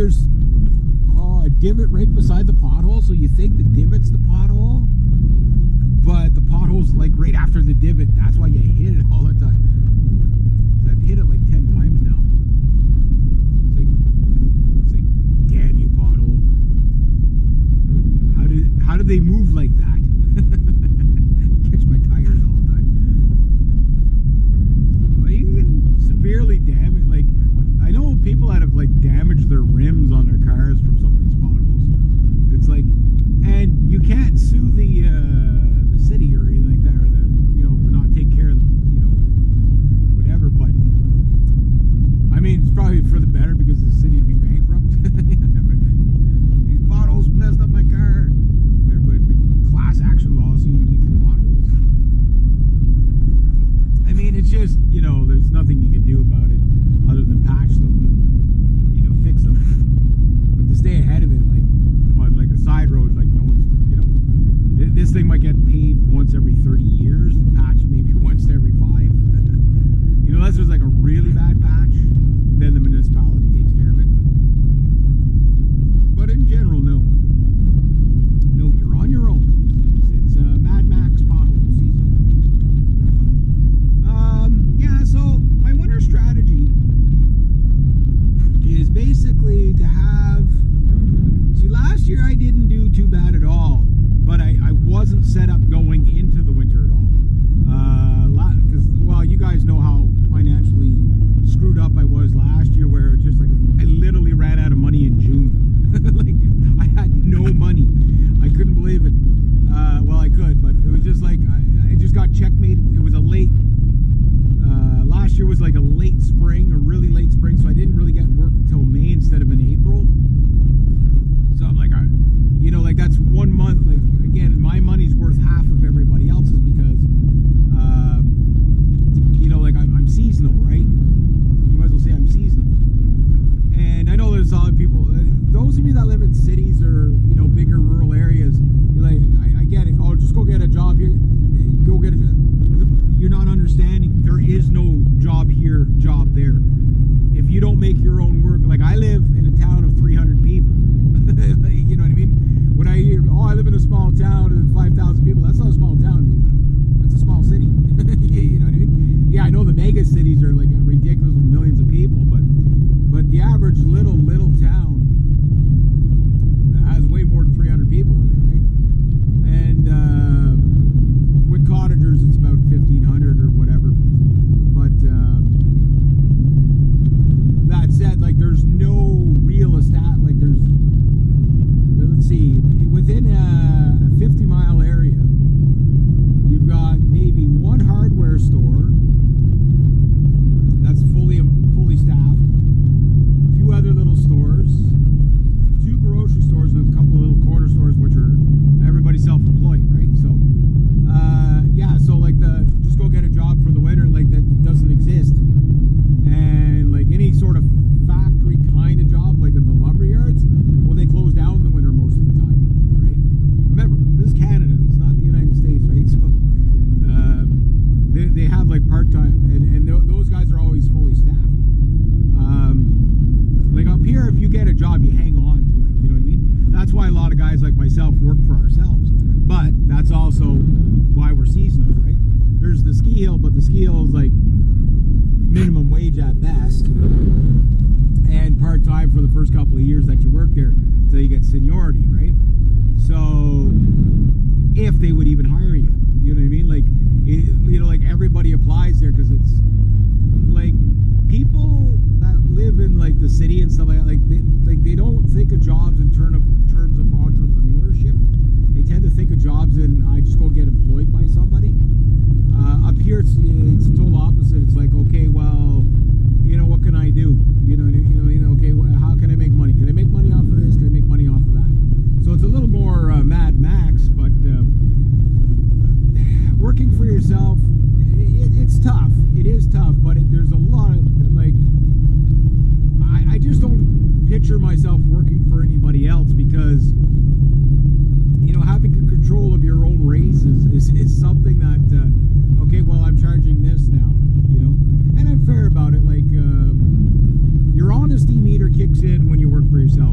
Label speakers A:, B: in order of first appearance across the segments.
A: there's a divot right beside the pothole, so you think the divot's the pothole, but the pothole's like right after the divot. That's why you hit it all the time. I've hit it like 10 times now. It's like, damn you, pothole. How do they move like that? Catch my tires all the time. Well, you can severely damage, like, I know people that have like damaged their rims on their cars from some of these potholes. It's like, and you can't sue the city or anything like that, or the, you know, for not taking care of, you know, whatever. But I mean, it's probably for the better because the city would be bankrupt. These potholes messed up my car. Everybody, big class action lawsuit against the potholes. I mean, it's just, you know, there's nothing you can do about it other than patch them and, you know, fix them. But to stay ahead of it, like on like a side road, like no one's, you know, this thing might get paid once every 30 years, the patch maybe once every 5. You know, unless there's like a really bad patch, then the municipality takes care of it. But in general, no. No, you're on your own. It's Mad Max pothole season. Yeah, so my winter strategy is basically to have... See, last year I didn't do too bad at all, but I wasn't set up going into the winter at all. Because, well, you guys know how financially screwed up I was last year, where it just like I literally ran out of money in June. Like, I had no money. I couldn't believe it. Well, I could, but it was just like I just got checkmated. It was a late... last year was like a late spring, a really late spring, so I didn't really get work until May instead of in April. So I'm like, you know, like that's 1 month. Like, again, my money's worth half of everybody else's because, you know, like I'm seasonal, right? You might as well say I'm seasonal. And I know there's a lot of people, those of you that live in cities or, you know, bigger rural areas, you're like, I get it. Oh, just go get a job here. Go get a job. You're not understanding. There is no job here, job there. If you don't make your own work, like I live in a town of 300 people. You know what I mean? When I hear, oh, I live in a small town of 5,000 people, that's not a small town, dude. That's a small city. You know what I mean? Yeah, I know the mega cities are like ridiculous with millions of people, but the average little town has way more than 300 people in it, right? And with cottagers, it's about 1,500 or whatever. But that said, like there's no real estate, like there's, let's see, within a 50-mile area, you've got maybe one hardware store that's fully staffed, a few other little stores, 2 grocery stores, and a couple of little corner stores, which are everybody self-employed, right? So, yeah, so like just go get a job for the winter, like that doesn't exist. And like any sort of factory kind of job, like in the lumber yards, well, they close down in the winter most of the time, right? Remember, this is Canada, it's not the United States, right? So they have like part-time, and those guys are always fully staffed. Like up here, if you get a job, you hang on to it, you know what I mean? That's why a lot of guys like myself work for ourselves. But that's also why we're seasonal, right? There's the ski hill, but the ski hill is like minimum wage at best, and part-time for the first couple of years that you work there until you get seniority, right? So if they would even hire you, you know what I mean? Like, you know, like everybody applies there because it's like people that live in like the city and stuff like that, like they don't think of jobs in terms of entrepreneurship. They tend to think of jobs in, I just go get employed by somebody. Up here, it's the total opposite. It's like, okay, well, you know, what can I do? You know, okay, how can I make money? Can I make money off of this? Can I make money off of that? So it's a little more Mad Max, but working for yourself, it's tough. It is tough, but there's a lot of, like, I just don't picture myself working for anybody else because, you know, having control of your own race is something that, okay, well, I'm charging this now, you know, and I'm fair about it. Like, your honesty meter kicks in when you work for yourself.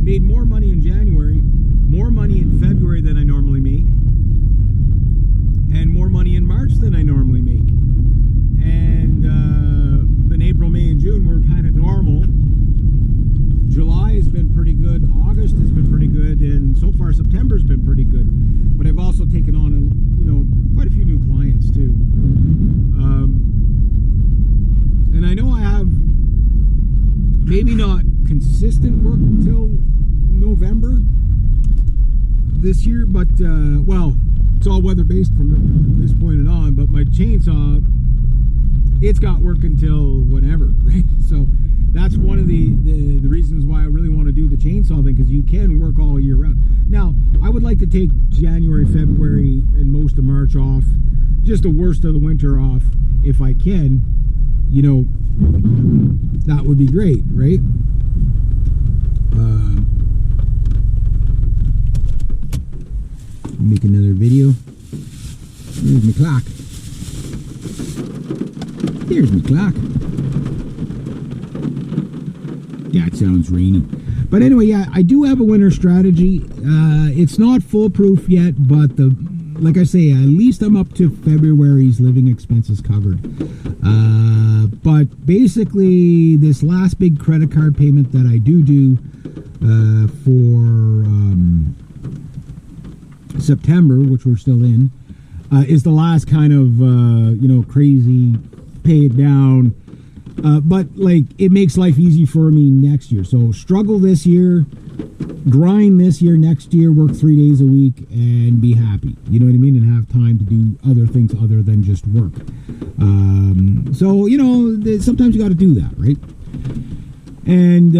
A: made more money in January, more money in February than I normally make, and more money in March than I normally make. And in April, May, and June were kind of normal. July has been pretty good. August has been pretty good, and so far September's been pretty good. But I've also taken on quite a few new clients too. And I know I have maybe not consistent work until November this year, but well, it's all weather based from this point on. But my chainsaw, it's got work until whatever, right? So that's one of the reasons why I really want to do the chainsaw thing, because you can work all year round. Now, I would like to take January, February, and most of March off, just the worst of the winter off, if I can. You know, that would be great, right? Make another video. Here's my clock. Here's my clock. That sounds rainy. But anyway, yeah, I do have a winter strategy. It's not foolproof yet, but like I say, at least I'm up to February's living expenses covered. But basically, this last big credit card payment that I do for September, which we're still in, is the last kind of crazy pay it down. But like, it makes life easy for me next year. So struggle this year, grind this year, next year, work 3 days a week, and be happy. You know what I mean? And have time to do other things other than just work. So, sometimes you got to do that, right? And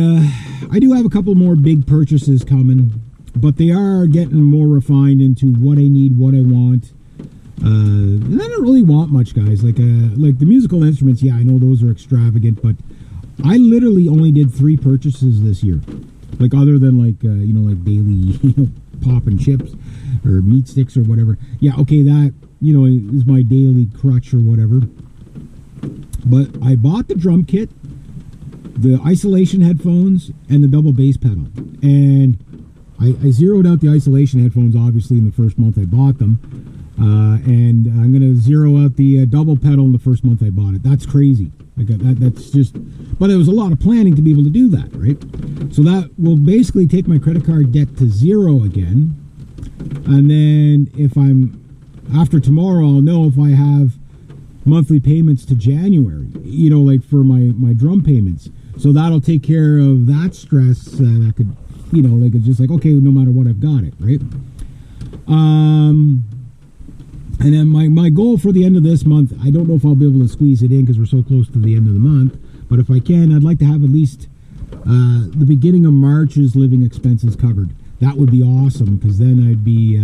A: I do have a couple more big purchases coming, but they are getting more refined into what I need, what I want. And I don't really want much, guys. Like the musical instruments, yeah, I know those are extravagant, but I literally only did 3 purchases this year. Like, other than like daily, pop and chips or meat sticks or whatever. Yeah, okay, that, is my daily crutch or whatever. But I bought the drum kit, the isolation headphones, and the double bass pedal. And I zeroed out the isolation headphones, obviously, in the first month I bought them. And I'm going to zero out the double pedal in the first month I bought it. That's crazy. Like that's just, but it was a lot of planning to be able to do that, right? So that will basically take my credit card debt to 0 again. And then after tomorrow, I'll know if I have monthly payments to January, like for my drum payments. So that'll take care of that stress that could, it's just like, okay, no matter what, I've got it, right? And then my goal for the end of this month, I don't know if I'll be able to squeeze it in because we're so close to the end of the month, but if I can, I'd like to have at least the beginning of March's living expenses covered. That would be awesome, because then I'd be